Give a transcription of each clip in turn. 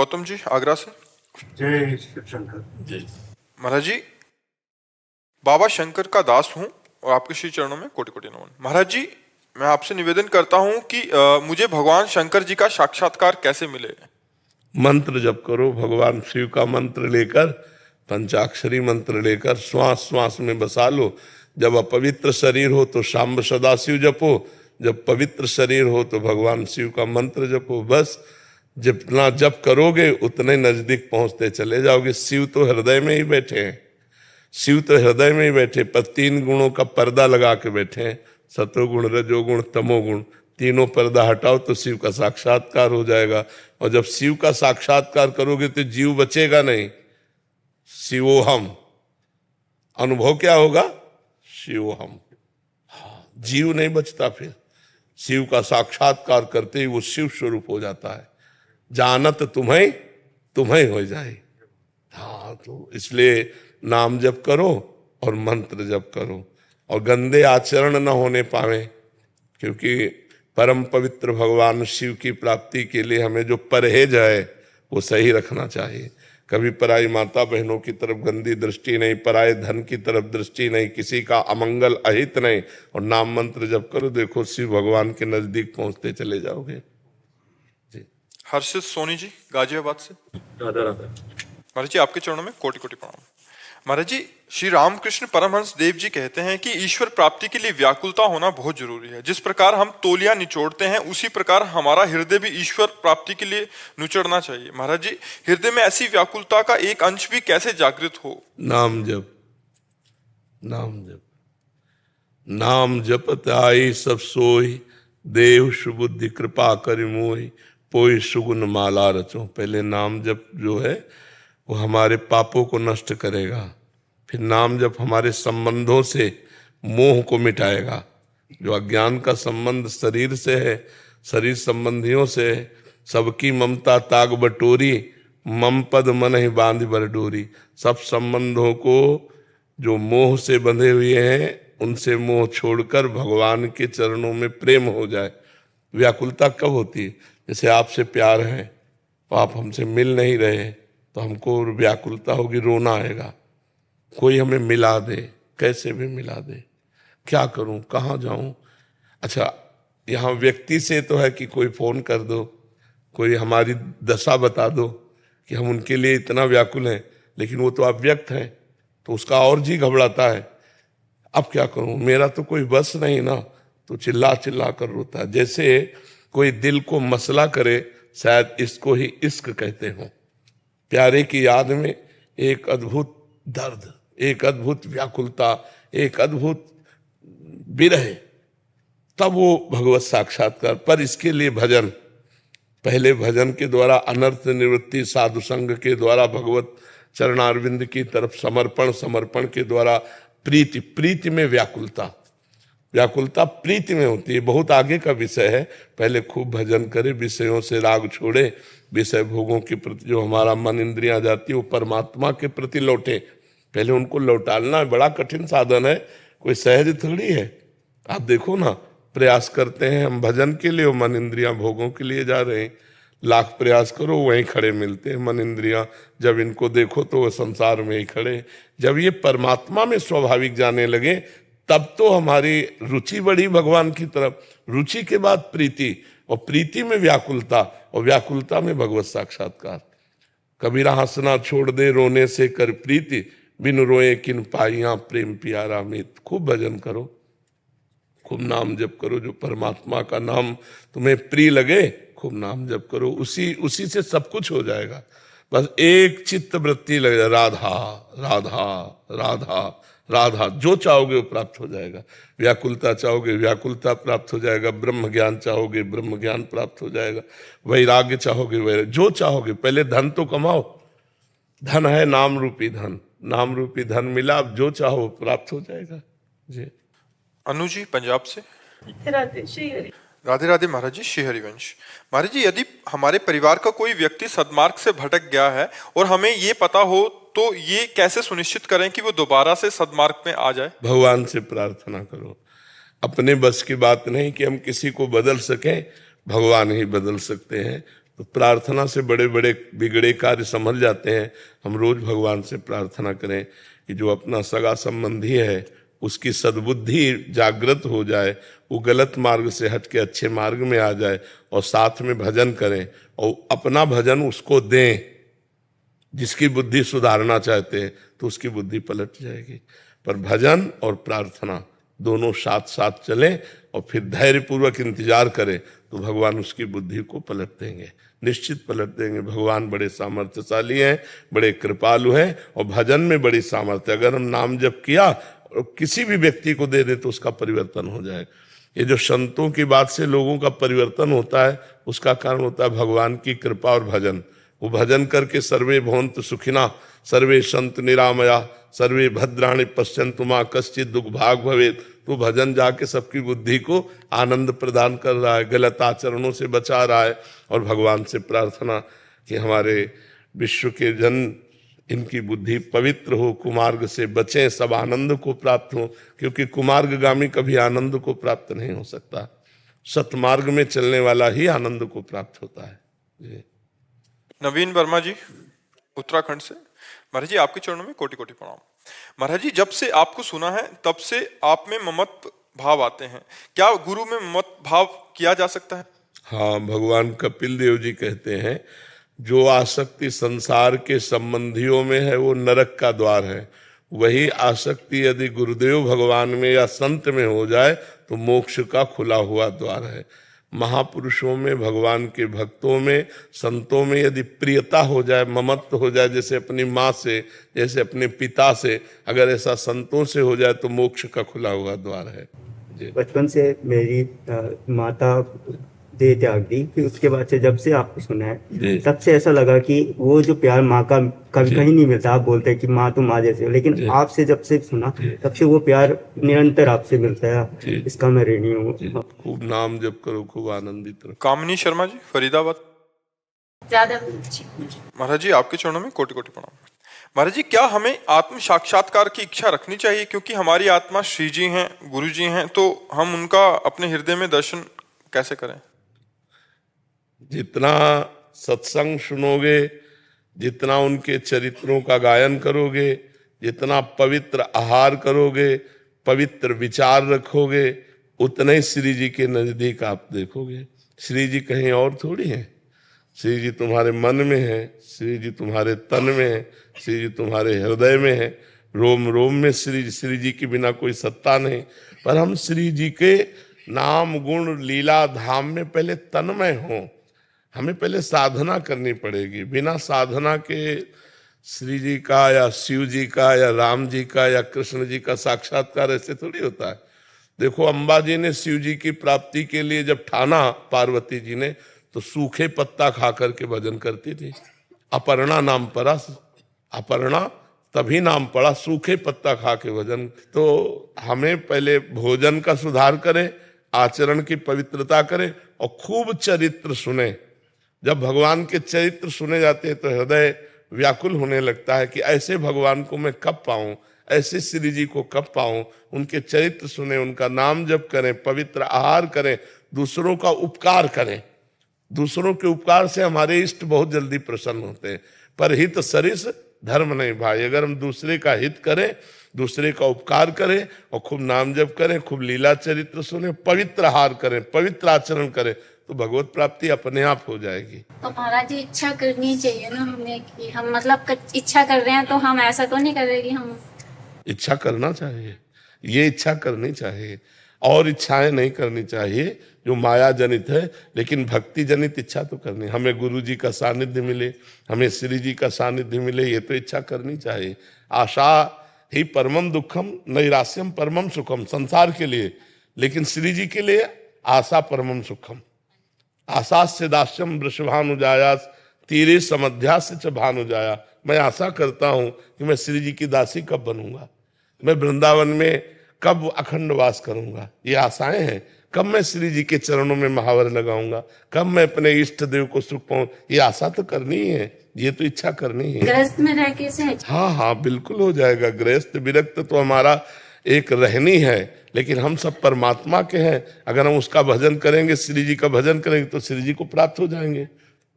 गौतम जी आगरा से। जय शिव शंकर। जय। महाराज जी, बाबा शंकर का दास हूँ और आपके श्री चरणों में कोटि कोटि नमन। महाराज जी, मैं आपसे निवेदन करता हूँ कि मुझे भगवान शंकर जी का साक्षात्कार कैसे मिले। मंत्र जप करो, भगवान शिव का मंत्र लेकर, पंचाक्षरी मंत्र लेकर श्वास श्वास में बसा लो। जब अपवित्र शरीर हो तो शाम्ब सदाशिव जपो, जब पवित्र शरीर हो तो भगवान शिव का मंत्र जपो। बस जितना जप करोगे उतने नजदीक पहुंचते चले जाओगे। शिव तो हृदय में ही बैठे हैं, शिव तो हृदय में ही बैठे, पर 3 गुणों का पर्दा लगा के बैठे हैं, सतोगुण रजोगुण तमोगुण। तीनों पर्दा हटाओ तो शिव का साक्षात्कार हो जाएगा। और जब शिव का साक्षात्कार करोगे तो जीव बचेगा नहीं, शिवोहम। अनुभव क्या होगा? शिवोहम। जीव नहीं बचता। फिर शिव का साक्षात्कार करते ही वो शिव स्वरूप हो जाता है। जानत तुम्हें तुम्हें हो जाए। हाँ, तो इसलिए नाम जप करो और मंत्र जप करो, और गंदे आचरण न होने पावे, क्योंकि परम पवित्र भगवान शिव की प्राप्ति के लिए हमें जो परहेज है वो सही रखना चाहिए। कभी पराई माता बहनों की तरफ गंदी दृष्टि नहीं, पराए धन की तरफ दृष्टि नहीं, किसी का अमंगल अहित नहीं, और नाम मंत्र जप करो, देखो शिव भगवान के नजदीक पहुंचते चले जाओगे। जी। हर्षित सोनी जी गाजियाबाद से। राधा राधा। महाराज जी, आपके चरणों में कोटि कोटि प्रणाम। महाराज जी, श्री रामकृष्ण परमहंस देव जी कहते हैं कि ईश्वर प्राप्ति के लिए व्याकुलता होना बहुत जरूरी है। जिस प्रकार हम तौलिया निचोड़ते हैं उसी प्रकार हमारा हृदय भी ईश्वर प्राप्ति के लिए निचोड़ना चाहिए। महाराज जी, हृदय में ऐसी व्याकुलता का एक अंश भी कैसे जागृत हो। नाम जप, नाम जप, नाम जपत आई सब सोई, देव सुबुद्धि कृपा करि मोहि, पोई सुगुन माला रचो। पहले नाम जप जो है वो हमारे पापों को नष्ट करेगा। फिर नाम जप हमारे संबंधों से मोह को मिटाएगा। जो अज्ञान का संबंध शरीर से है, शरीर संबंधियों से है, सबकी ममता ताग बटोरी, मम पद मन ही बांध बर डोरी। सब संबंधों को जो मोह से बंधे हुए हैं उनसे मोह छोड़कर भगवान के चरणों में प्रेम हो जाए। व्याकुलता कब होती है? जैसे आपसे प्यार है तो आप हमसे मिल नहीं रहे तो हमको व्याकुलता होगी, रोना आएगा। कोई हमें मिला दे, कैसे भी मिला दे, क्या करूं, कहाँ जाऊं। अच्छा, यहाँ व्यक्ति से तो है कि कोई फोन कर दो, कोई हमारी दशा बता दो कि हम उनके लिए इतना व्याकुल हैं, लेकिन वो तो अव्यक्त हैं तो उसका और जी घबराता है। अब क्या करूं, मेरा तो कोई बस नहीं ना, तो चिल्ला चिल्ला कर रोता है। जैसे कोई दिल को मसला करे, शायद इसको ही इश्क कहते हो। प्यारे की याद में एक अद्भुत दर्द, एक अद्भुत व्याकुलता, एक अद्भुत विरह, तब वो भगवत साक्षात्कार। पर इसके लिए भजन, पहले भजन के द्वारा अनर्थ निवृत्ति, साधु संग के द्वारा भगवत चरणारविंद की तरफ समर्पण, समर्पण के द्वारा प्रीति, प्रीति में व्याकुलता, व्याकुलता प्रीति में होती है। बहुत आगे का विषय है। पहले खूब भजन करे, विषयों से राग छोड़े, विषय भोगों के प्रति जो हमारा मन इंद्रियां जाती है वो परमात्मा के प्रति लौटे। पहले उनको लौटाना बड़ा कठिन साधन है, कोई सहज थोड़ी है। आप देखो ना, प्रयास करते हैं हम भजन के लिए, मन इंद्रियां भोगों के लिए जा रहे हैं। लाख प्रयास करो वहीं खड़े मिलते हैं मन इंद्रियां। जब इनको देखो तो वो संसार में ही खड़े। जब ये परमात्मा में स्वाभाविक जाने लगे तब तो हमारी रुचि बढ़ी भगवान की तरफ। रुचि के बाद प्रीति, और प्रीति में व्याकुलता, और व्याकुलता में भगवत साक्षात्कार। कबीरा हंसना छोड़ दे रोने से कर प्रीति, बिन रोए किन पाइया प्रेम प्यारा मीत। खूब भजन करो, खूब नाम जप करो। जो परमात्मा का नाम तुम्हें प्रिय लगे, खूब नाम जप करो, उसी से सब कुछ हो जाएगा। बस एक चित्त वृत्ति लग जाए, राधा राधा राधा राधा। जो चाहोगे वो प्राप्त हो जाएगा। व्याकुलता चाहोगे व्याकुलता प्राप्त हो जाएगा, ब्रह्म ज्ञान चाहोगे ब्रह्म ज्ञान प्राप्त हो जाएगा, वैराग्य चाहोगे वैराग्य, जो चाहोगे। पहले धन तो कमाओ, धन है नाम रूपी धन, नाम रूपी धन मिला, अब जो चाहो प्राप्त हो जाएगा। जी। अनु जी पंजाब से। राधे श्री हरि। राधे राधे महाराज जी, श्री हरिवंश। महाराज जी, यदि हमारे परिवार का कोई व्यक्ति सद्मार्ग से भटक गया है और हमें ये पता हो तो ये कैसे सुनिश्चित करें कि वो दोबारा से सद्मार्ग में आ जाए। भगवान से प्रार्थना करो। अपने बस की बात नहीं कि हम किसी को बदल सकें, भगवान ही बदल सकते हैं। तो प्रार्थना से बड़े बड़े बिगड़े कार्य संभल जाते हैं। हम रोज भगवान से प्रार्थना करें कि जो अपना सगा संबंधी है उसकी सद्बुद्धि जागृत हो जाए, वो गलत मार्ग से हट के अच्छे मार्ग में आ जाए, और साथ में भजन करें और अपना भजन उसको दें। जिसकी बुद्धि सुधारना चाहते हैं तो उसकी बुद्धि पलट जाएगी। पर भजन और प्रार्थना दोनों साथ साथ चलें और फिर धैर्यपूर्वक इंतजार करें तो भगवान उसकी बुद्धि को पलट देंगे, निश्चित पलट देंगे। भगवान बड़े सामर्थ्यशाली हैं, बड़े कृपालु हैं, और भजन में बड़ी सामर्थ्य। अगर हम नाम जप किया और किसी भी व्यक्ति को दे दे तो उसका परिवर्तन हो जाए। ये जो संतों की बात से लोगों का परिवर्तन होता है, उसका कारण होता है भगवान की कृपा और भजन। वो भजन करके सर्वे भवन्तु सुखिना सर्वे संत निरामया सर्वे भद्राणि पश्यन्तु मा कश्चित् दुर्भाग भवेत्। तो भजन जाके सबकी बुद्धि को आनंद प्रदान कर रहा है, गलत आचरणों से बचा रहा है। और भगवान से प्रार्थना कि हमारे विश्व के जन, इनकी बुद्धि पवित्र हो, कुमार्ग से बचें, सब आनंद को प्राप्त हो, क्योंकि कुमार्गगामी कभी आनंद को प्राप्त नहीं हो सकता। सतमार्ग में चलने वाला ही आनंद को प्राप्त होता है। जी। नवीन वर्मा जी उत्तराखंड से। महाराज जी आपके चरणों में कोटि कोटि प्रणाम। महाराज जी जब से आपको सुना है तब से आप में ममत्व भाव आते हैं, क्या गुरु में ममत्व भाव किया जा सकता है? हाँ, भगवान कपिल देव जी कहते हैं जो आसक्ति संसार के संबंधियों में है वो नरक का द्वार है, वही आसक्ति यदि गुरुदेव भगवान में या संत में हो जाए तो मोक्ष का खुला हुआ द्वार है। महापुरुषों में, भगवान के भक्तों में, संतों में यदि प्रियता हो जाए, ममत्व हो जाए, जैसे अपनी माँ से, जैसे अपने पिता से, अगर ऐसा संतों से हो जाए तो मोक्ष का खुला हुआ द्वार है। बचपन से मेरी माता दे त्याग दी, फिर उसके बाद से जब से आपको सुना है तब से ऐसा लगा कि वो जो प्यार माँ का कभी कहीं नहीं मिलता। आप बोलते हैं कि माँ तो माँ जैसे हो, लेकिन आपसे जब से सुना तब से वो प्यार निरंतर आपसे मिलता है। इसका मैं ऋणी हूँ। खूब नाम जप करो, खूब आनंदित रहो। कामिनी शर्मा जी फरीदाबाद। ज्यादा महाराज जी आपके चरणों में कोटि कोटि प्रणाम। महाराज जी क्या हमें आत्म साक्षात्कार की इच्छा रखनी चाहिए, क्योंकि हमारी आत्मा श्री जी हैं, गुरु जी हैं, तो हम उनका अपने हृदय में दर्शन कैसे करें? जितना सत्संग सुनोगे, जितना उनके चरित्रों का गायन करोगे, जितना पवित्र आहार करोगे, पवित्र विचार रखोगे, उतने ही श्री जी के नजदीक आप देखोगे। श्री जी कहीं और थोड़ी हैं। श्री जी तुम्हारे मन में है, श्री जी तुम्हारे तन में है, श्री जी तुम्हारे हृदय में है, रोम रोम में श्री जी के बिना कोई सत्ता नहीं। पर हम श्री जी के नाम गुण लीला धाम में पहले तन्मय हों, हमें पहले साधना करनी पड़ेगी। बिना साधना के श्री जी का या शिव जी का या राम जी का या कृष्ण जी का साक्षात्कार ऐसे थोड़ी होता है। देखो, अम्बा जी ने शिव जी की प्राप्ति के लिए जब ठाना पार्वती जी ने, तो सूखे पत्ता खा करके भजन करती थी। अपर्णा नाम पड़ा, अपर्णा तभी नाम पड़ा, सूखे पत्ता खा के भजन। तो हमें पहले भोजन का सुधार करें, आचरण की पवित्रता करें और खूब चरित्र सुने। जब भगवान के चरित्र सुने जाते हैं तो हृदय व्याकुल होने लगता है कि ऐसे भगवान को मैं कब पाऊं, ऐसे श्री जी को कब पाऊं। उनके चरित्र सुने, उनका नाम जप करें, पवित्र आहार करें, दूसरों का उपकार करें। दूसरों के उपकार से हमारे इष्ट बहुत जल्दी प्रसन्न होते हैं। पर हित सरिस धर्म नहीं भाई। अगर हम दूसरे का हित करें, दूसरे का उपकार करें और खूब नाम जप करें, खूब लीला चरित्र सुने, पवित्र आहार करें, पवित्र आचरण करें, तो भगवत प्राप्ति अपने आप हो जाएगी। तो महाराज जी इच्छा करनी चाहिए ना हमने, कि हम मतलब इच्छा कर रहे हैं तो हम ऐसा तो नहीं कर रहे कि हम इच्छा करना चाहिए। ये इच्छा करनी चाहिए और इच्छाएं नहीं करनी चाहिए जो माया जनित है, लेकिन भक्ति जनित इच्छा तो करनी। हमें गुरु जी का सानिध्य मिले, हमें श्री जी का सानिध्य मिले, ये तो इच्छा करनी चाहिए। आशा ही परमम दुखम नैरास्यम परमम सुखम, संसार के लिए, लेकिन श्री जी के लिए आशा परमम सुखम। आशास्य दास्यम वृषभानुजायास तीरे समध्यास्य च भानुजाया। मैं आशा करता हूं कि मैं श्री जी की दासी कब बनूंगा, मैं वृंदावन में कब अखंड वास करूंगा, ये आशाएं हैं। कब मैं श्री जी के चरणों में महावर लगाऊंगा, कब मैं अपने इष्ट देव को सुख पाऊं, ये आशा तो करनी ही है, ये तो इच्छा करनी है। गृहस्थ में रह के से हाँ, बिल्कुल हो जाएगा। गृहस्थ विरक्त तो हमारा एक रहनी है, लेकिन हम सब परमात्मा के हैं। अगर हम उसका भजन करेंगे, श्री जी का भजन करेंगे, तो श्री जी को प्राप्त हो जाएंगे।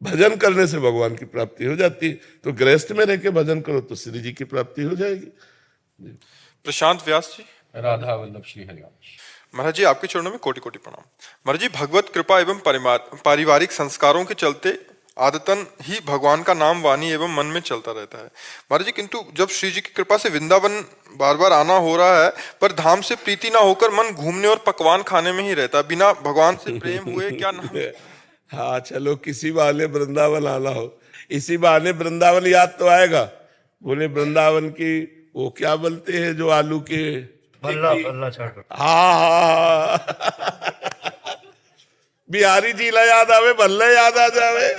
भजन करने से भगवान की प्राप्ति हो जाती है। तो गृहस्थ में रह के भजन करो तो श्री जी की प्राप्ति हो जाएगी। प्रशांत व्यास जी। राधा वल्लभ श्री हरिराम। महाराज जी आपके चरणों में कोटि कोटि प्रणाम। महाराज जी भगवत कृपा एवं पारिवारिक संस्कारों के चलते आदतन ही भगवान का नाम वाणी एवं मन में चलता रहता है महाराज जी, किंतु जब श्री जी की कृपा से वृंदावन बार बार आना हो रहा है पर धाम से प्रीति ना होकर मन घूमने और पकवान खाने में ही रहता, बिना भगवान से प्रेम हुए क्या नाम। हाँ चलो किसी बहाने वृंदावन आना हो, इसी बहाने वृंदावन याद तो आएगा। बोले वृंदावन की वो क्या बोलते हैं जो आलू के बल्ला चाट। हाँ बिहारी जिला याद आवे, भल्ला याद आ जावे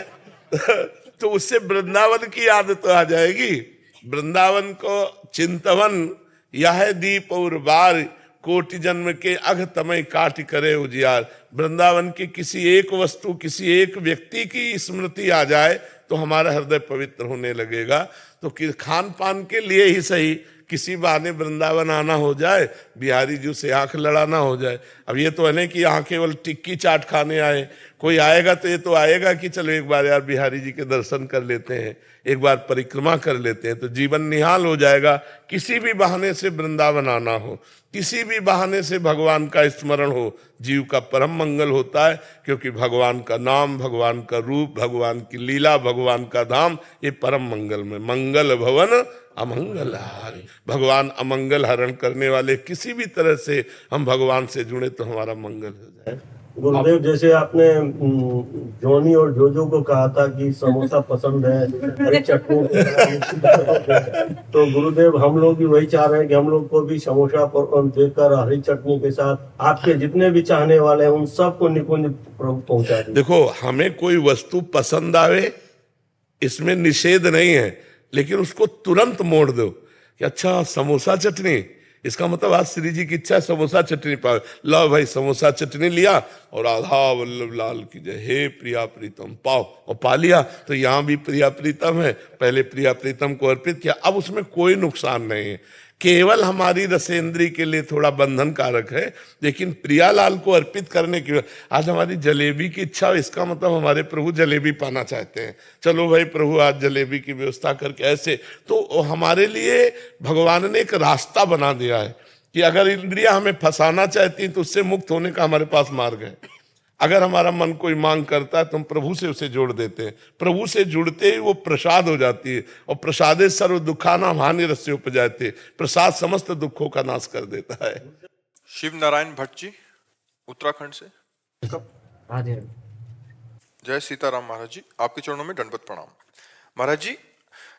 तो उससे वृंदावन की याद तो आ जाएगी। वृंदावन को चिंतवन यह दीप और बार कोटि जन्म के अघ तमय काट करे उजियार। वृंदावन की किसी एक वस्तु, किसी एक व्यक्ति की स्मृति आ जाए तो हमारा हृदय पवित्र होने लगेगा। तो खान पान के लिए ही सही किसी बहाने वृंदावन आना हो जाए, बिहारी जी से आंख लड़ाना हो जाए। अब ये तो है नहीं कि यहाँ केवल टिक्की चाट खाने आए, कोई आएगा तो ये तो आएगा कि चलो एक बार यार बिहारी जी के दर्शन कर लेते हैं, एक बार परिक्रमा कर लेते हैं, तो जीवन निहाल हो जाएगा। किसी भी बहाने से वृंदावन आना हो, किसी भी बहाने से भगवान का स्मरण हो, जीव का परम मंगल होता है। क्योंकि भगवान का नाम, भगवान का रूप, भगवान की लीला, भगवान का धाम, ये परम मंगल में मंगल भवन अमंगल हारी। भगवान अमंगल हरण करने वाले, किसी भी तरह से हम भगवान से जुड़े तो हमारा मंगल हो जाए। गुरुदेव जैसे आपने जॉनी और जोजो को कहा था कि समोसा पसंद है, हरी चटनी तो गुरुदेव हम लोग भी वही चाह रहे हैं कि हम लोग को भी समोसा देकर हरी चटनी के साथ आपके जितने भी चाहने वाले हैं उन सबको निकुंज प्रभु पहुंचा दें। देखो हमें कोई वस्तु पसंद आवे इसमें निषेध नहीं है, लेकिन उसको तुरंत मोड़ दो कि अच्छा समोसा चटनी, इसका मतलब आज श्री जी की इच्छा है समोसा चटनी पावे, लो भाई समोसा चटनी लिया और राधा वल्लभ लाल की जय, हे प्रिया प्रीतम पाओ, और पा लिया। तो यहाँ भी प्रिया प्रीतम है, पहले प्रिया प्रीतम को अर्पित किया, अब उसमें कोई नुकसान नहीं है, केवल हमारी रसेंद्री के लिए थोड़ा बंधन कारक है, लेकिन प्रियालाल को अर्पित करने की आज हमारी जलेबी की इच्छा, इसका मतलब हमारे प्रभु जलेबी पाना चाहते हैं। चलो भाई प्रभु आज जलेबी की व्यवस्था करके, ऐसे तो हमारे लिए भगवान ने एक रास्ता बना दिया है कि अगर इंद्रिया हमें फंसाना चाहती तो उससे मुक्त होने का हमारे पास मार्ग है। अगर हमारा मन कोई मांग करता है तो हम प्रभु से उसे जोड़ देते हैं, प्रभु से जुड़ते ही वो प्रसाद हो जाती है, और प्रसादे सर्व दुखाना हानि रस्य उपजाते, प्रसाद समस्त दुखों का नाश कर देता है। शिव नारायण भट्ट जी उत्तराखंड से। जय सीताराम महाराज जी, आपके चरणों में दंडवत प्रणाम। महाराज जी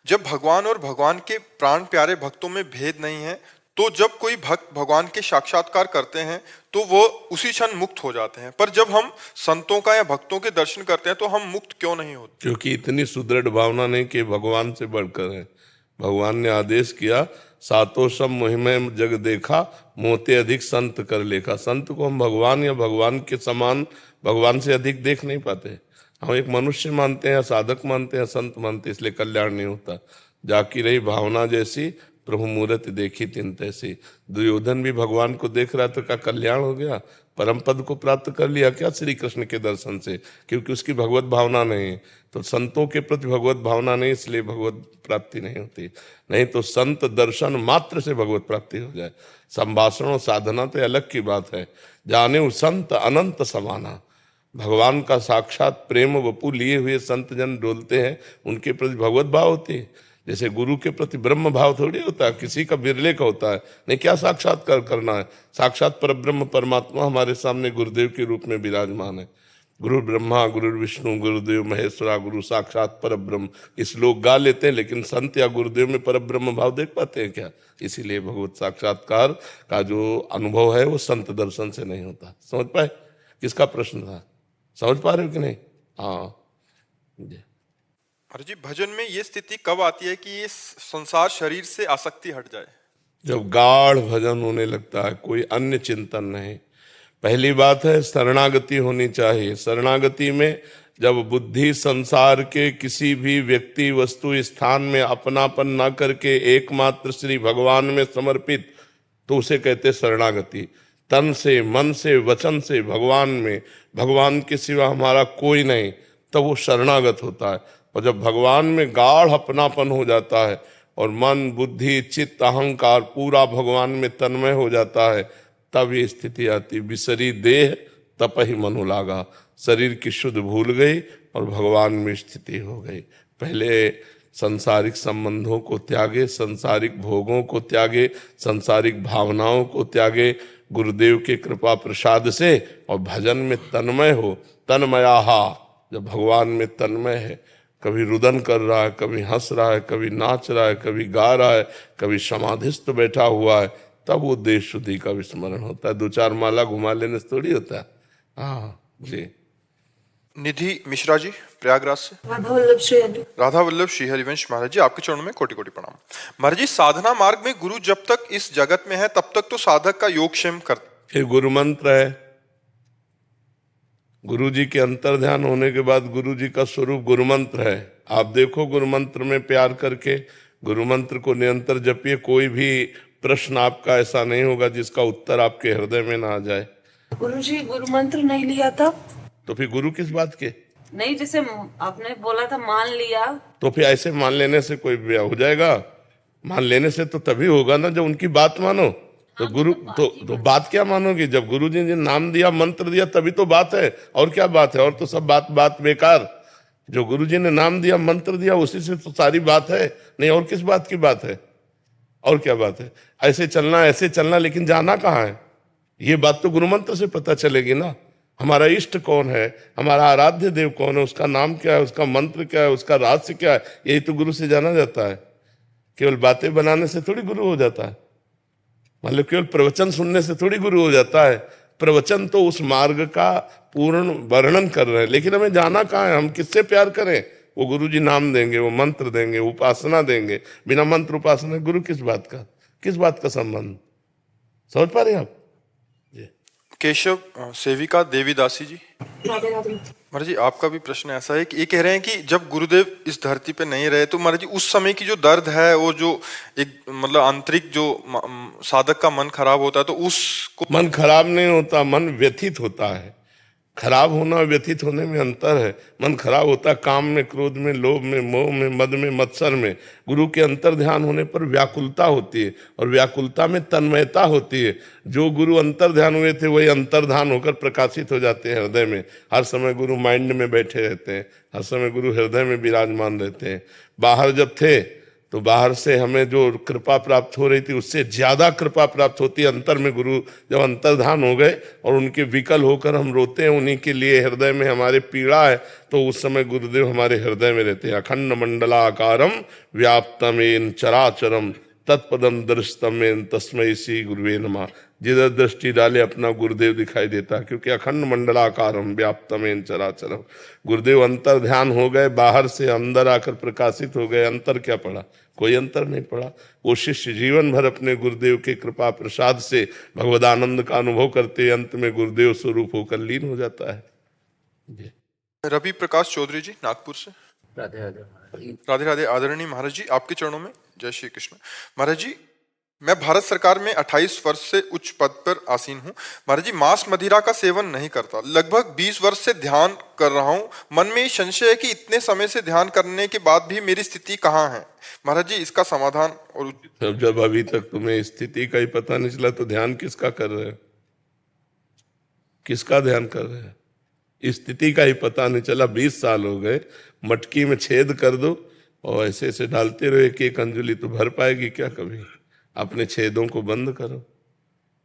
जब भगवान और भगवान के प्राण प्यारे भक्तों में भेद नहीं है, तो जब कोई भक्त भगवान के साक्षात्कार करते हैं तो वो उसी क्षण मुक्त हो जाते हैं, पर जब हम संतों का या भक्तों के दर्शन करते हैं तो हम मुक्त क्यों नहीं होते? क्योंकि इतनी सुदृढ़ भावना नहीं कि भगवान से बढ़कर है। भगवान ने आदेश किया, सातों सब मुहिम जग देखा, मोते अधिक संत कर लेखा। संत को हम भगवान या भगवान के समान, भगवान से अधिक देख नहीं पाते। हम एक मनुष्य मानते हैं, साधक मानते हैं, संत मानते हैं, इसलिए कल्याण नहीं होता। जाकी रही भावना जैसी, प्रभु मूर्ति देखी तिन तैसी। दुर्योधन भी भगवान को देख रहा तो क्या कल्याण हो गया? परम पद को प्राप्त कर लिया क्या श्री कृष्ण के दर्शन से? क्योंकि उसकी भगवत भावना नहीं है। तो संतों के प्रति भगवत भावना नहीं, इसलिए भगवत प्राप्ति नहीं होती। नहीं तो संत दर्शन मात्र से भगवत प्राप्ति हो जाए। संभाषण और साधना तो अलग की बात है। जाने संत अनंत समाना, भगवान का साक्षात प्रेम वपु लिए हुए संत जन डोलते हैं, उनके प्रति भगवत भाव होती है। जैसे गुरु के प्रति ब्रह्म भाव थोड़ी होता है, किसी का बिरले का होता है। नहीं, क्या साक्षात्कार करना है? साक्षात परब्रह्म परमात्मा हमारे सामने गुरुदेव के रूप में विराजमान है। गुरु ब्रह्मा गुरु विष्णु गुरुदेव महेश्वरा गुरु साक्षात परब्रह्म, इस लोग गा लेते हैं, लेकिन संत या गुरुदेव में परब्रह्म भाव देख पाते हैं क्या? इसीलिए भगवत साक्षात्कार का जो अनुभव है वो संत दर्शन से नहीं होता। समझ पाए किसका प्रश्न था? समझ पा रहे हो कि नहीं? हाँ जी। अरे जी भजन में ये स्थिति कब आती है कि ये संसार शरीर से आसक्ति हट जाए? जब गाढ़ भजन होने लगता है, कोई अन्य चिंतन नहीं। पहली बात है शरणागति होनी चाहिए। शरणागति में जब बुद्धि संसार के किसी भी व्यक्ति वस्तु स्थान में अपनापन न करके एकमात्र श्री भगवान में समर्पित, तो उसे कहते शरणागति। तन से मन से वचन से भगवान में, भगवान के सिवा हमारा कोई नहीं, तब वो शरणागत होता है। और जब भगवान में गाढ़ अपनापन हो जाता है और मन बुद्धि चित्त अहंकार पूरा भगवान में तन्मय हो जाता है, तब ये स्थिति आती। विसरी देह तपहि मनु लागा, शरीर की शुद्ध भूल गई और भगवान में स्थिति हो गई। पहले संसारिक संबंधों को त्यागे, संसारिक भोगों को त्यागे, संसारिक भावनाओं को त्यागे, गुरुदेव के कृपा प्रसाद से और भजन में तन्मय हो। तन्मयाहा, जब भगवान में तन्मय है, कभी रुदन कर रहा है, कभी हंस रहा है, कभी नाच रहा है, कभी गा रहा है, कभी समाधिस्थ बैठा हुआ है, तब वो देश शुद्धि का विस्मरण होता है। 2-4 माला घुमा लेने से थोड़ी होता है। हाँ जी। निधि मिश्रा जी प्रयागराज से। राधा वल्लभ श्री हरिवंश महाराज जी, आपके चरणों में कोटि कोटि प्रणाम। महाराज जी, साधना मार्ग में गुरु जब तक इस जगत में है तब तक तो साधक का योगक्षेम कर। फिर गुरु मंत्र है, गुरु जी के अंतर ध्यान होने के बाद गुरु जी का स्वरूप गुरु मंत्र है। आप देखो गुरु मंत्र में प्यार करके गुरु मंत्र को निरंतर जपिए, कोई भी प्रश्न आपका ऐसा नहीं होगा जिसका उत्तर आपके हृदय में ना आ जाए। गुरु जी, गुरु मंत्र नहीं लिया था तो फिर गुरु किस बात के? नहीं, जैसे आपने बोला था मान लिया, तो फिर ऐसे मान लेने से कोई ब्याह हो जाएगा? मान लेने से तो तभी होगा ना जब उनकी बात मानो। तो गुरु तो बात क्या मानोगी? जब गुरु जी ने नाम दिया मंत्र दिया तभी तो बात है, और क्या बात है? और तो सब बात बेकार। जो गुरु जी ने नाम दिया मंत्र दिया उसी से तो सारी बात है, नहीं और किस बात की बात है? और क्या बात है? ऐसे चलना, लेकिन जाना कहाँ है? ये बात तो गुरु मंत्र से पता चलेगी ना। हमारा इष्ट कौन है, हमारा आराध्य देव कौन है, उसका नाम क्या है, उसका मंत्र क्या है, उसका रहस्य क्या है, यही तो गुरु से जाना जाता है। केवल बातें बनाने से थोड़ी गुरु हो जाता है, मतलब केवल प्रवचन सुनने से थोड़ी गुरु हो जाता है। प्रवचन तो उस मार्ग का पूर्ण वर्णन कर रहे हैं, लेकिन हमें जाना कहाँ है, हम किससे प्यार करें? वो गुरु जी नाम देंगे, वो मंत्र देंगे, उपासना देंगे। बिना मंत्र उपासना गुरु किस बात का संबंध? समझ पा रहे हैं आप? केशव सेविका देवीदासी जी। महाराज जी, आपका भी प्रश्न ऐसा है कि ये कह रहे हैं कि जब गुरुदेव इस धरती पे नहीं रहे तो महाराज जी उस समय की जो दर्द है, वो जो एक मतलब आंतरिक जो साधक का मन खराब होता है, तो उसको। मन खराब नहीं होता, मन व्यथित होता है। खराब होना और व्यथित होने में अंतर है। मन खराब होता है काम में, क्रोध में, लोभ में, मोह में, मद में, मत्सर में। गुरु के अंतर ध्यान होने पर व्याकुलता होती है और व्याकुलता में तन्मयता होती है। जो गुरु अंतर ध्यान हुए थे वही अंतर ध्यान होकर प्रकाशित हो जाते हैं हृदय में। हर समय गुरु माइंड में बैठे रहते हैं, हर समय गुरु हृदय में विराजमान रहते हैं। बाहर जब थे तो बाहर से हमें जो कृपा प्राप्त हो रही थी उससे ज्यादा कृपा प्राप्त होती है अंतर में। गुरु जब अंतर्धान हो गए और उनके विकल होकर हम रोते हैं उन्हीं के लिए, हृदय में हमारे पीड़ा है, तो उस समय गुरुदेव हमारे हृदय में रहते हैं। अखंड मंडलाकारम व्याप्तमेन चराचरम तत्पदम दृष्टमेन तस्मै श्री गुरुवे नमः। जिधर दृष्टि डाले अपना गुरुदेव दिखाई देता है, क्योंकि अखंड मंडलाकारम व्याप्तमेन चराचरम। गुरुदेव अंतर ध्यान हो गए, बाहर से अंदर आकर प्रकाशित हो गए। अंतर क्या पड़ा? कोई अंतर नहीं पड़ा। वो शिष्य जीवन भर अपने गुरुदेव के कृपा प्रसाद से भगवदानंद का अनुभव करते, अंत में गुरुदेव स्वरूप होकर लीन हो जाता है। रवि प्रकाश चौधरी जी नागपुर से। राधे राधे। राधे राधे। आदरणीय महाराज जी, आपके चरणों में जय श्री कृष्ण। महाराज जी, मैं भारत सरकार में 28 वर्ष से उच्च पद पर आसीन हूँ। महाराज जी, मांस मदिरा का सेवन नहीं करता, लगभग 20 वर्ष से ध्यान कर रहा हूँ। मन में संशय है कि इतने समय से ध्यान करने के बाद भी मेरी स्थिति कहाँ है? महाराज जी, इसका समाधान और उचित। अब जब अभी तक तुम्हें स्थिति का ही पता नहीं चला तो ध्यान किसका कर रहे हो? किसका ध्यान कर रहे हो? स्थिति का ही पता नहीं चला। 20 साल हो गए, मटकी में छेद कर दो और ऐसे ऐसे डालते रहो, एक एक अंजुली तो भर पाएगी क्या कभी? अपने छेदों को बंद करो।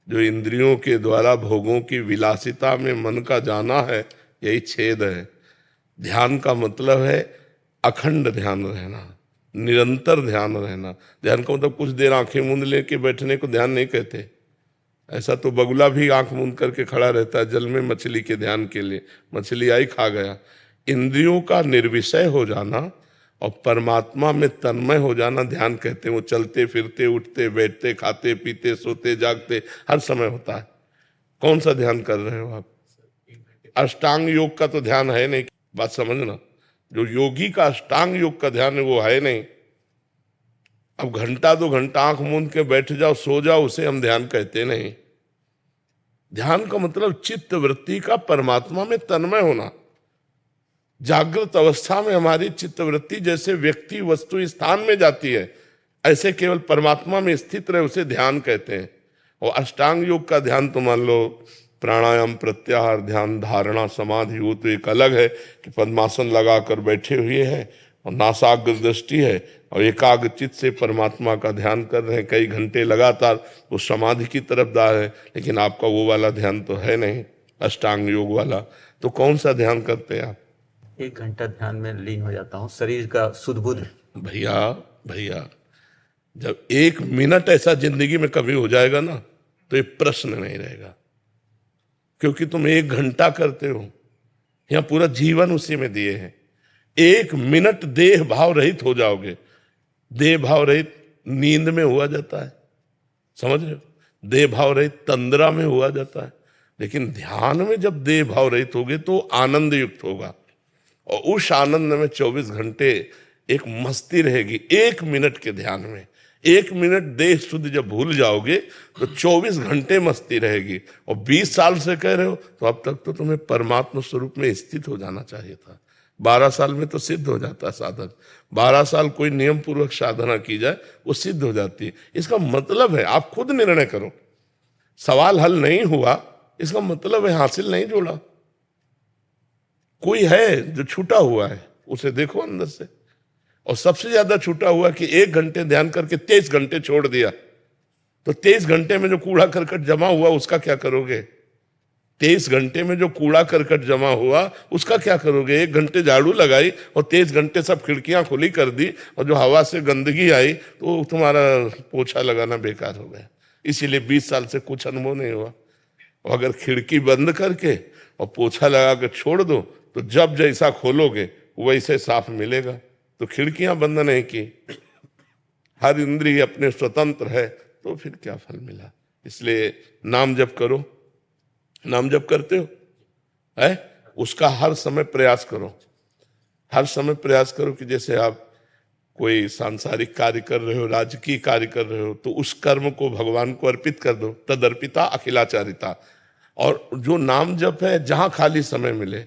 जो इंद्रियों के द्वारा भोगों की विलासिता में मन का जाना है, यही छेद है। ध्यान का मतलब है अखंड ध्यान रहना, निरंतर ध्यान रहना। ध्यान का मतलब कुछ देर आंखें मूंद लेके बैठने को ध्यान नहीं कहते। ऐसा तो बगुला भी आंख मूंद करके खड़ा रहता है जल में मछली के ध्यान के लिए, मछली आई खा गया। इंद्रियों का निर्विषय हो जाना और परमात्मा में तन्मय हो जाना ध्यान कहते हैं। वो चलते फिरते, उठते बैठते, खाते पीते, सोते जागते हर समय होता है। कौन सा ध्यान कर रहे हो आप? अष्टांग योग का तो ध्यान है नहीं, बात समझना। जो योगी का अष्टांग योग का ध्यान है वो है नहीं। अब घंटा 2 घंटा आंख मूंद के बैठ जाओ, सो जाओ, उसे हम ध्यान कहते नहीं। ध्यान का मतलब चित्त वृत्ति का परमात्मा में तन्मय होना। जागृत अवस्था में हमारी चित्तवृत्ति जैसे व्यक्ति वस्तु स्थान में जाती है, ऐसे केवल परमात्मा में स्थित रहे उसे ध्यान कहते हैं। और अष्टांग योग का ध्यान तो मान लो प्राणायाम, प्रत्याहार, ध्यान, धारणा, समाधि, वो तो एक अलग है कि पद्मासन लगाकर बैठे हुए हैं और नासाग्र दृष्टि है और एकाग्र चित्त से परमात्मा का ध्यान कर रहे हैं कई घंटे लगातार, वो समाधि की तरफदार है। लेकिन आपका वो वाला ध्यान तो है नहीं, अष्टांग योग वाला। तो कौन सा ध्यान करते हैं आप? 1 घंटा ध्यान में लीन हो जाता हूँ, शरीर का शुद्ध बुद्ध। भैया जब 1 मिनट ऐसा जिंदगी में कभी हो जाएगा ना तो ये प्रश्न नहीं रहेगा, क्योंकि तुम 1 घंटा करते हो, यहां पूरा जीवन उसी में दिए हैं। 1 मिनट देह भाव रहित हो जाओगे। देह भाव रहित नींद में हुआ जाता है, समझ रहे हो? देह भाव रहित तंद्रा में हुआ जाता है, लेकिन ध्यान में जब देह भाव रहित होगे तो आनंद युक्त होगा और उस आनंद में 24 घंटे एक मस्ती रहेगी। 1 मिनट के ध्यान में 1 मिनट देह शुद्ध जब भूल जाओगे तो 24 घंटे मस्ती रहेगी। और 20 साल से कह रहे हो तो अब तक तो तुम्हें परमात्मा स्वरूप में स्थित हो जाना चाहिए था। 12 साल में तो सिद्ध हो जाता है साधन। 12 साल कोई नियम पूर्वक साधना की जाए वो सिद्ध हो जाती है। इसका मतलब है, आप खुद निर्णय करो, सवाल हल नहीं हुआ इसका मतलब है हासिल नहीं जोड़ा। कोई है जो छूटा हुआ है, उसे देखो अंदर से। और सबसे ज्यादा छूटा हुआ कि 1 घंटे ध्यान करके 23 घंटे छोड़ दिया, तो 23 घंटे में जो कूड़ा करकट जमा हुआ उसका क्या करोगे? 23 घंटे में जो कूड़ा करकट जमा हुआ उसका क्या करोगे? 1 घंटे झाड़ू लगाई और 23 घंटे सब खिड़कियां खुली कर दी और जो हवा से गंदगी आई तो तुम्हारा पोछा लगाना बेकार हो गया। इसीलिए 20 साल से कुछ अनुभव नहीं हुआ। और अगर खिड़की बंद करके और पोछा लगा कर छोड़ दो तो जब जैसा खोलोगे वैसे साफ मिलेगा। तो खिड़कियां बंद नहीं की, हर इंद्रिय अपने स्वतंत्र है, तो फिर क्या फल मिला? इसलिए नाम जप करो। नाम जप करते हो है, उसका हर समय प्रयास करो। हर समय प्रयास करो कि जैसे आप कोई सांसारिक कार्य कर रहे हो, राजकीय कार्य कर रहे हो, तो उस कर्म को भगवान को अर्पित कर दो। तदर्पिता अखिलाचारिता। और जो नाम जप है, जहां खाली समय मिले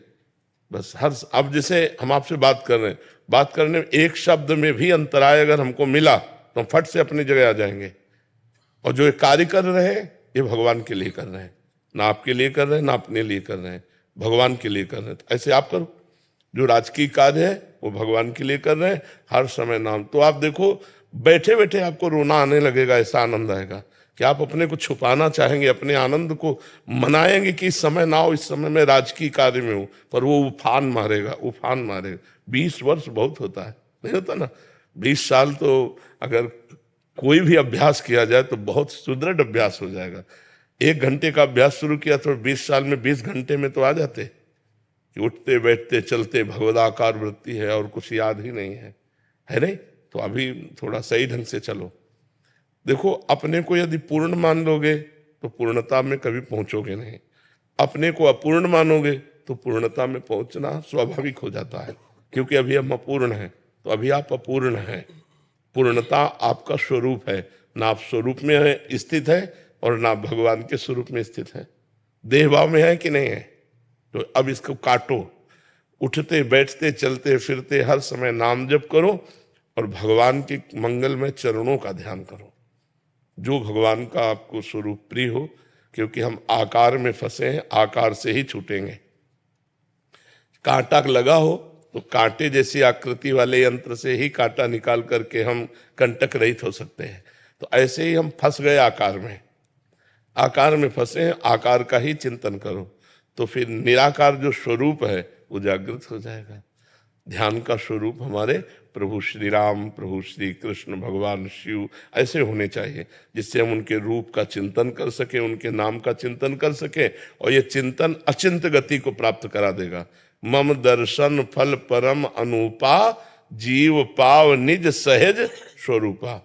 बस अब जैसे हम आपसे बात कर रहे हैं, बात करने में एक शब्द में भी अंतराय अगर हमको मिला तो हम फट से अपनी जगह आ जाएंगे। और जो ये कार्य कर रहे हैं ये भगवान के लिए कर रहे हैं, ना आपके लिए कर रहे हैं ना अपने लिए कर रहे हैं, भगवान के लिए कर रहे हैं। तो ऐसे आप करो, जो राजकीय कार्य है वो भगवान के लिए कर रहे हैं, हर समय नाम। तो आप देखो बैठे बैठे आपको रोना आने लगेगा, ऐसा आनंद आएगा कि आप अपने को छुपाना चाहेंगे, अपने आनंद को मनाएंगे कि इस समय ना हो, इस समय मैं राजकीय कार्य में हूं, पर वो उफान मारेगा, उफान मारेगा। 20 वर्ष बहुत होता है, नहीं होता ना? 20 साल तो अगर कोई भी अभ्यास किया जाए तो बहुत सुदृढ़ अभ्यास हो जाएगा। 1 घंटे का अभ्यास शुरू किया तो 20 साल में 20 घंटे में तो आ जाते कि उठते बैठते चलते भगवदाकार वृत्ति है और कुछ याद ही नहीं है नहीं? तो अभी थोड़ा सही ढंग से चलो। देखो, अपने को यदि पूर्ण मान लोगे तो पूर्णता में कभी पहुंचोगे नहीं। अपने को अपूर्ण मानोगे तो पूर्णता में पहुंचना स्वाभाविक हो जाता है, क्योंकि अभी हम अपूर्ण हैं, तो अभी आप अपूर्ण हैं। पूर्णता आपका स्वरूप है, ना आप स्वरूप में स्थित है और ना भगवान के स्वरूप में स्थित है। देह भाव में है कि नहीं है? तो अब इसको काटो, उठते बैठते चलते फिरते हर समय नाम जप करो और भगवान के मंगलमय चरणों का ध्यान करो, जो भगवान का आपको स्वरूप प्रिय हो। क्योंकि हम आकार में फंसे हैं, आकार से ही छूटेंगे। कांटा लगा हो तो कांटे जैसी आकृति वाले यंत्र से ही कांटा निकाल करके हम कंटक रहित हो सकते हैं। तो ऐसे ही हम फंस गए आकार में, आकार में फंसे हैं, आकार का ही चिंतन करो, तो फिर निराकार जो स्वरूप है वो जागृत हो जाएगा। ध्यान का स्वरूप हमारे प्रभु श्री राम, प्रभु श्री कृष्ण, भगवान शिव ऐसे होने चाहिए, जिससे हम उनके रूप का चिंतन कर सके, उनके नाम का चिंतन कर सके। और ये चिंतन अचिंत गति को प्राप्त करा देगा। मम दर्शन फल परम अनुपा, जीव पाव निज सहज स्वरूपा।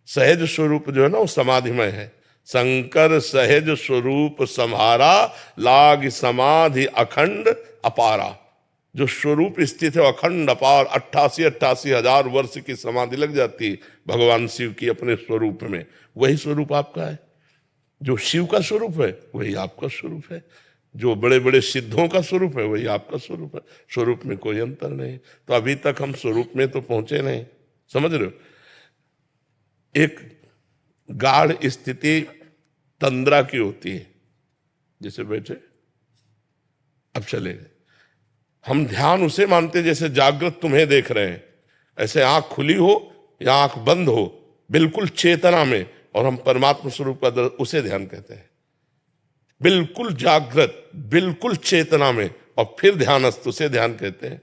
सहज स्वरूप जो है ना वो समाधिमय है। शंकर सहज स्वरूप सम्हारा, लाग समाधि अखंड अपारा। जो स्वरूप स्थित है अखंड अपार, 88 हजार वर्ष की समाधि लग जाती है भगवान शिव की अपने स्वरूप में। वही स्वरूप आपका है, जो शिव का स्वरूप है वही आपका स्वरूप है। जो बड़े बड़े सिद्धों का स्वरूप है वही आपका स्वरूप है, स्वरूप में कोई अंतर नहीं। तो अभी तक हम स्वरूप में तो पहुंचे नहीं, समझ रहे हो। एक गाढ़ स्थिति तंद्रा की होती है, जैसे बैठे अब चले गए, हम ध्यान उसे मानते जैसे जागृत तुम्हें देख रहे हैं, ऐसे आंख खुली हो या आंख बंद हो, बिल्कुल चेतना में, और हम परमात्मा स्वरूप का उसे ध्यान कहते हैं। बिल्कुल जागृत, बिल्कुल चेतना में, और फिर ध्यानस्थ उसे ध्यान कहते हैं।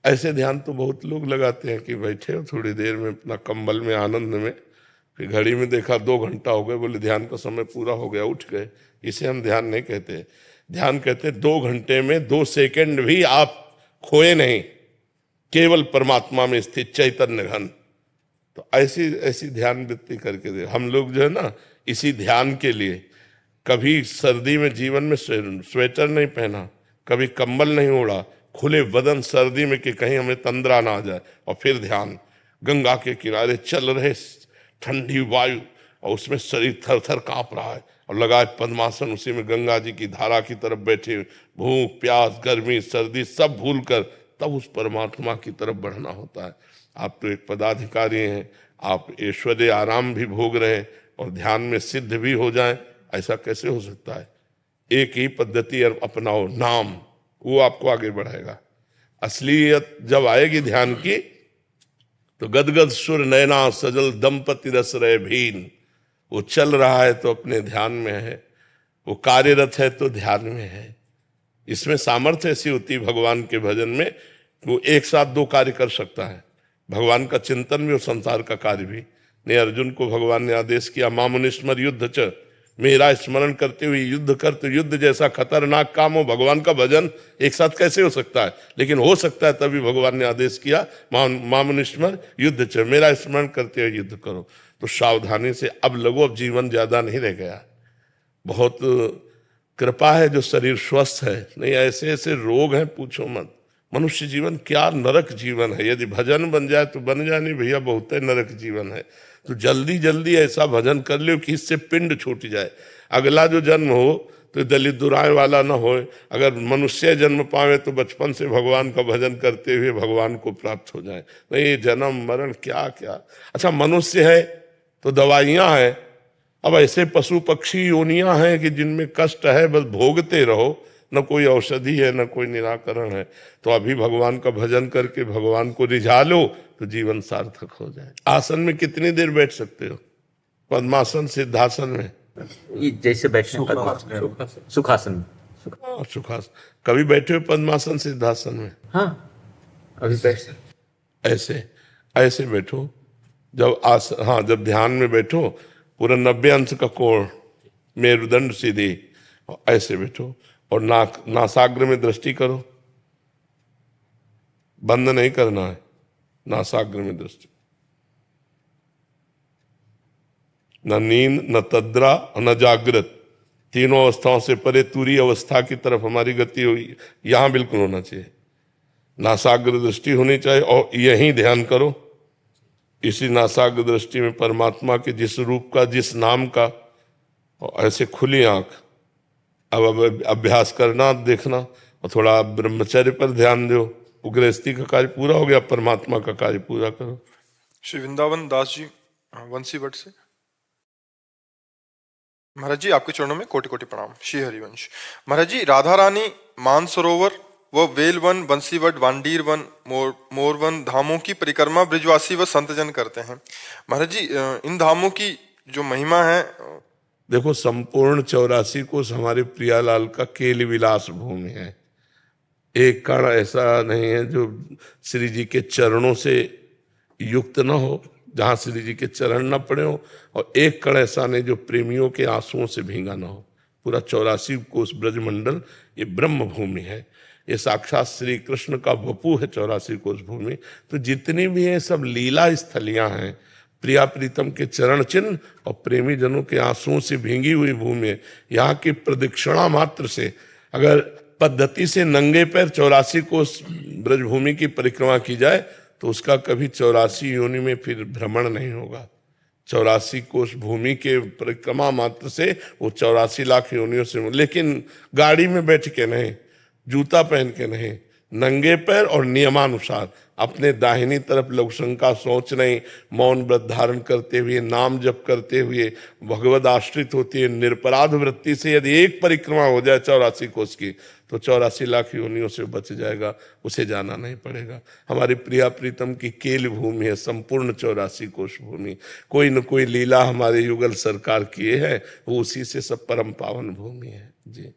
ऐसे ध्यान तो बहुत लोग लगाते हैं कि बैठे हो थोड़ी देर में अपना कंबल में आनंद में, फिर घड़ी में देखा 2 घंटा हो गए, बोले ध्यान का समय पूरा हो गया, उठ गए। इसे हम ध्यान नहीं कहते। ध्यान कहते 2 घंटे में 2 सेकंड भी आप खोए नहीं, केवल परमात्मा में स्थित चैतन्य घन। तो ऐसी ध्यान वृत्ति करके दे। हम लोग जो है ना, इसी ध्यान के लिए कभी सर्दी में जीवन में स्वेटर नहीं पहना, कभी कंबल नहीं ओढ़ा, खुले बदन सर्दी में कि कहीं हमें तंद्रा ना आ जाए, और फिर ध्यान। गंगा के किनारे चल रहे ठंडी वायु, और उसमें शरीर थर थर कांप रहा है, और लगाए पद्मासन, उसी में गंगा जी की धारा की तरफ बैठे, भूख प्यास गर्मी सर्दी सब भूल कर तब उस परमात्मा की तरफ बढ़ना होता है। आप तो एक पदाधिकारी हैं, आप ऐश्वर्य आराम भी भोग रहे हैं और ध्यान में सिद्ध भी हो जाएं, ऐसा कैसे हो सकता है। एक ही पद्धति अपनाओ, नाम, वो आपको आगे बढ़ाएगा। असलियत जब आएगी ध्यान की, तो गदगद सुर नैना सजल दंपति रस रहे भीन। वो चल रहा है तो अपने ध्यान में है, वो कार्यरत है तो ध्यान में है। इसमें सामर्थ्य ऐसी होती है भगवान के भजन में, वो एक साथ 2 कार्य कर सकता है, भगवान का चिंतन भी और संसार का कार्य भी। ने अर्जुन को भगवान ने आदेश किया, मामुनिस्मर युद्ध च, मेरा स्मरण करते हुए युद्ध कर, तो युद्ध जैसा खतरनाक काम हो, भगवान का भजन एक साथ कैसे हो सकता है। लेकिन हो सकता है, तभी भगवान ने आदेश किया, मामुनिस्मर युद्ध च, मेरा स्मरण करते हुए युद्ध करो। तो सावधानी से अब लगो, अब जीवन ज्यादा नहीं रह गया। बहुत कृपा है जो शरीर स्वस्थ है, नहीं ऐसे ऐसे रोग हैं पूछो मत। मनुष्य जीवन क्या नरक जीवन है। यदि भजन बन जाए तो बन जाए, नहीं भैया बहुत नरक जीवन है। तो जल्दी जल्दी ऐसा भजन कर लो कि इससे पिंड छूट जाए। अगला जो जन्म हो तो दलित दुराए वाला ना हो। अगर मनुष्य जन्म पावे तो बचपन से भगवान का भजन करते हुए भगवान को प्राप्त हो जाए। नहीं जन्म मरण क्या क्या। अच्छा मनुष्य है तो दवाइयां हैं, अब ऐसे पशु पक्षी योनियां हैं कि जिनमें कष्ट है, बस भोगते रहो, न कोई औषधि है न कोई निराकरण है। तो अभी भगवान का भजन करके भगवान को रिझा लो तो जीवन सार्थक हो जाए। आसन में कितनी देर बैठ सकते हो? पद्मासन, सिद्धासन में? जैसे बैठने का सुखासन। सुखासन कभी बैठे हो? पद्मासन सिद्धासन में? हाँ अभी बैठ ऐसे ऐसे बैठो। जब हाँ जब ध्यान में बैठो पूरा 90 अंश का कोण, मेरुदंड सीधी, ऐसे बैठो और नासाग्र में दृष्टि करो। बंद नहीं करना है, नासाग्र में दृष्टि। न नींद न तद्रा न जागृत, तीनों अवस्थाओं से परे तुरी अवस्था की तरफ हमारी गति हुई, यहां बिल्कुल होना चाहिए। नासाग्र दृष्टि होनी चाहिए और यहीं ध्यान करो। इसी नासाग्र दृष्टि में परमात्मा के जिस रूप का, जिस नाम का, और ऐसे खुली आंख। अब अभ्यास करना, देखना, और थोड़ा ब्रह्मचर्य पर ध्यान दो। गृहस्थी का कार्य पूरा हो गया, परमात्मा का कार्य पूरा करो। श्री वृंदावन दास जी वंशी भट्ट से। महाराज जी आपके चरणों में कोटि कोटि प्रणाम। श्री हरिवंश। महाराज जी राधा रानी मानसरोवर व वेलवन, बंसीवट, वांडीर वन, मोरवन धामों की परिक्रमा ब्रिजवासी व संतजन करते हैं। महाराज जी इन धामों की जो महिमा है, देखो संपूर्ण 84 कोस हमारे प्रियालाल का केली विलास भूमि है। एक कण ऐसा नहीं है जो श्री जी के चरणों से युक्त न हो, जहां श्री जी के चरण न पड़े हो, और एक कण ऐसा नहीं जो प्रेमियों के आंसुओं से भींगा न हो। पूरा 84 कोस ब्रजमंडल ये ब्रह्म भूमि है। ये साक्षात श्री कृष्ण का वपू है 84 कोस भूमि। तो जितनी भी है सब लीला स्थलियां हैं, प्रिया प्रीतम के चरण चिन्ह और प्रेमी जनों के आंसुओं से भींगी हुई भूमि है। यहाँ की प्रदक्षिणा मात्र से, अगर पद्धति से नंगे पैर 84 कोस ब्रजभूमि की परिक्रमा की जाए तो उसका कभी 84 योनि में फिर भ्रमण नहीं होगा। 84 कोष भूमि के परिक्रमा मात्र से वो 84 लाख योनियों से, लेकिन गाड़ी में बैठ के नहीं, जूता पहन के नहीं, नंगे पैर और नियमानुसार अपने दाहिनी तरफ लघुशंका सोच नहीं, मौन व्रत धारण करते हुए, नाम जप करते हुए, भगवद आश्रित होती है, निरपराध वृत्ति से यदि एक परिक्रमा हो जाए 84 कोष की, तो 84 लाख योनियों से बच जाएगा, उसे जाना नहीं पड़ेगा। हमारी प्रिया प्रीतम की केल भूमि है संपूर्ण 84 कोष भूमि। कोई न कोई लीला हमारे युगल सरकार किए है, वो उसी से सब परम पावन भूमि है जी।